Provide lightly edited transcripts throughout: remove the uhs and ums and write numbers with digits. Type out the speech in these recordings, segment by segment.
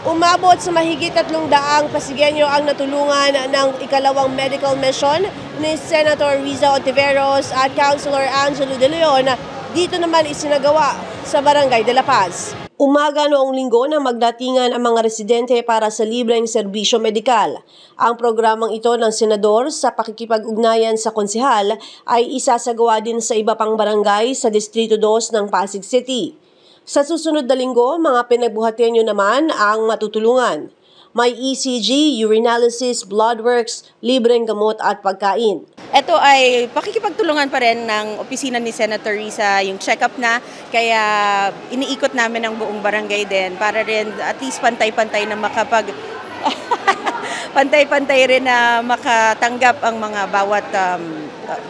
Umabot sa mahigit 300 Pasigueño ang natulungan ng ikalawang medical mission ni Senator Riza Ontiveros at Councilor Angelo De Leon. Dito naman isinagawa sa Barangay de la Paz. Umaga noong linggo na magdatingan ang mga residente para sa libreng serbisyo medikal. Ang programang ito ng senador sa pakikipag-ugnayan sa konsehal ay isasagawa din sa iba pang barangay sa Distrito 2 ng Pasig City. Sa susunod na linggo, mga pinagbuhatenyo naman ang matutulungan. May ECG, urinalysis, bloodworks, libreng gamot at pagkain. Ito ay pakikipagtulungan pa rin ng opisina ni Senator Riza, yung check-up na, kaya iniikot namin ang buong barangay din para rin at least pantay-pantay na pantay-pantay rin na makatanggap ang mga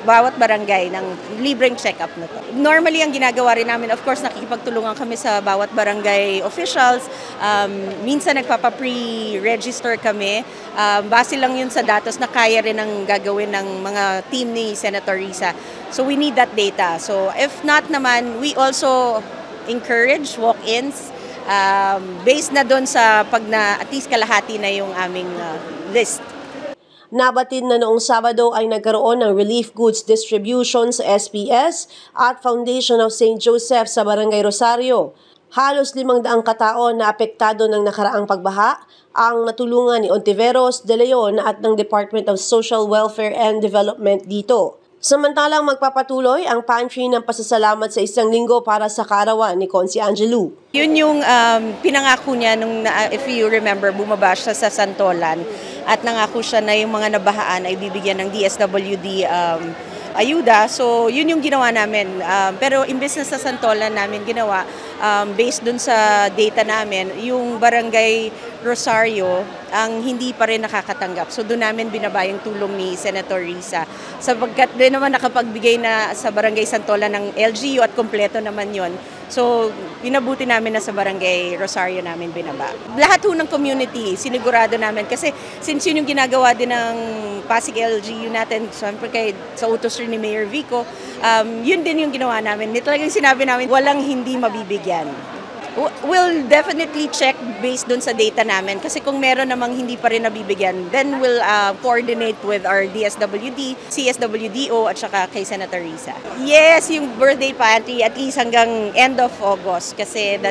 bawat barangay ng libreng check-up na to. Normally, ang ginagawa rin namin, of course, nakikipagtulungan kami sa bawat barangay officials. Minsan nagpapa-pre-register kami. Base lang yun sa datos na kaya rin ang gagawin ng mga team ni Senator Riza. So we need that data. So if not naman, we also encourage walk-ins based na doon sa pag na at least kalahati na yung aming list. Nabatid na noong Sabado ay nagkaroon ng relief goods distribution sa SPS at Foundation of St. Joseph sa Barangay Rosario. Halos 500 katao na apektado ng nakaraang pagbaha ang natulungan ni Ontiveros, De Leon at ng Department of Social Welfare and Development dito. Samantalang magpapatuloy ang pantry ng pasasalamat sa isang linggo para sa kaarawan ni Consi Angelo. Yun yung pinangako niya nung, if you remember, bumaba siya sa Santolan at nangako siya na yung mga nabahaan ay bibigyan ng DSWD ayuda. So yun yung ginawa namin. Pero imbes na sa Santolan namin ginawa, based dun sa data namin, yung Barangay Rosario ang hindi pa rin nakakatanggap. So doon namin binaba yung tulong ni Senator Riza. Sapagkat din naman nakapagbigay na sa Barangay Santolan ng LGU at kompleto naman yon. So pinabuti namin na sa Barangay Rosario namin binaba. Lahat ho ng community, sinigurado namin. Kasi since yun yung ginagawa din ng Pasig LGU natin, siyempre sa utos rin ni Mayor Vico, yun din yung ginawa namin. Talagang sinabi namin, walang hindi mabibigyan. We'll definitely check based dun sa data namin kasi kung meron namang hindi pa rin nabibigyan, then we'll coordinate with our DSWD, CSWDO at saka kay Senator Riza. Yes, yung birthday pantry at least hanggang end of August kasi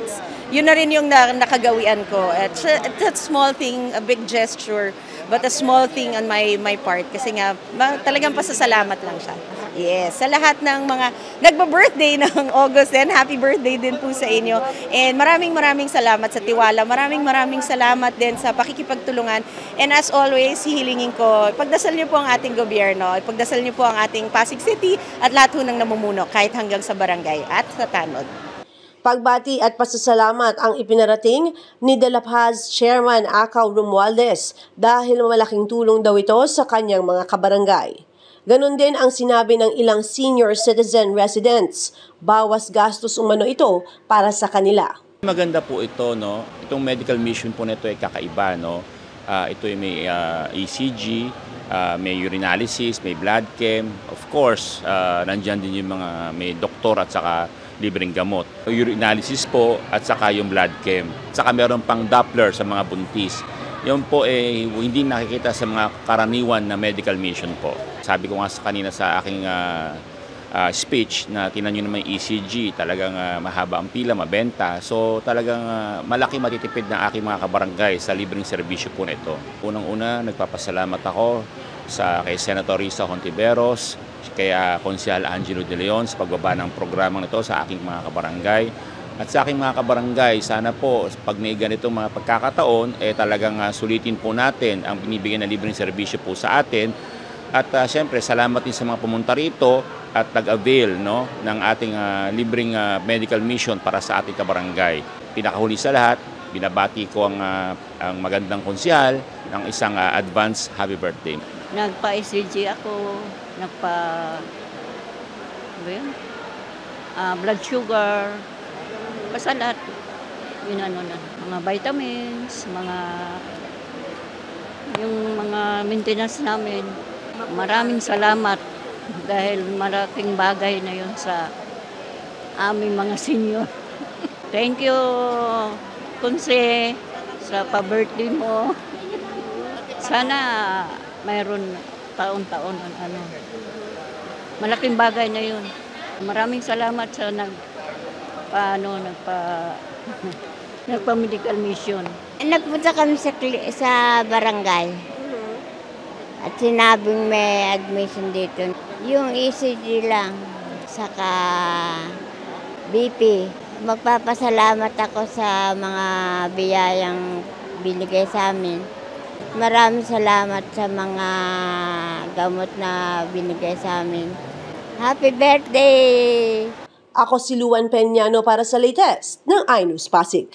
yun na rin yung nakagawian ko. It's a small thing, a big gesture, but a small thing on my part kasi nga talagang pasasalamat lang siya. Yes, sa lahat ng mga nagba-birthday ng August din, happy birthday din po sa inyo. And maraming salamat sa tiwala. Maraming salamat din sa pakikipagtulungan. And as always, hihilingin ko, pagdasal niyo po ang ating gobyerno, pagdasal niyo po ang ating Pasig City at lahat ho ng namumuno kahit hanggang sa barangay at sa tanod. Pagbati at pasasalamat ang ipinarating ni De La Paz Chairman Acaw Romualdez dahil malaking tulong daw ito sa kanyang mga kabarangay. Ganon din ang sinabi ng ilang senior citizen residents. Bawas gastos umano ito para sa kanila. Maganda po ito, no? Itong medical mission po nito ay kakaiba, no? Ito ay may ECG, may urinalysis, may blood chem. Of course, nandyan din yung mga may doktor at saka libreng gamot. Urinalysis po at saka yung blood chem. Saka meron pang Doppler sa mga buntis. Yun po hindi nakikita sa mga karaniwan na medical mission po. Sabi ko nga kanina sa aking speech na tinan nyo naman yung ECG, talagang mahaba ang pila, mabenta. So talagang malaki matitipid ng aking mga kabarangay sa libreng serbisyo po na ito. Unang-una, nagpapasalamat ako kay Senator Riza Ontiveros, kay Konsehal Angelo De Leon sa pagbaba ng programang ito sa aking mga kabarangay. At sa aking mga kabarangay, sana po pag may ganitong mga pagkakataon, talagang sulitin po natin ang binibigyan na libreng serbisyo po sa atin. At siyempre, salamat din sa mga pumunta rito at nag-avail, no, ng ating libreng medical mission para sa ating kabarangay. Pinakahuli sa lahat, binabati ko ang magandang konsehal ng isang advance happy birthday. Nagpa-ECG ako, blood sugar, basta lahat, yun mga vitamins, yung mga maintenance namin. Maraming salamat dahil malaking bagay na yun sa aming mga senior. Thank you, Konse, sa pa-birthday mo. Sana mayroon taon-taon ano. Malaking bagay na yun. Maraming salamat sa nagpa-medical mission. Nagpunta kami sa barangay at sinabing may admission dito. Yung ECG lang, saka BP. Magpapasalamat ako sa mga biyayang binigay sa amin. Maraming salamat sa mga gamot na binigay sa amin. Happy birthday! Ako si Luan Peñano para sa latest ng iNews Pasig.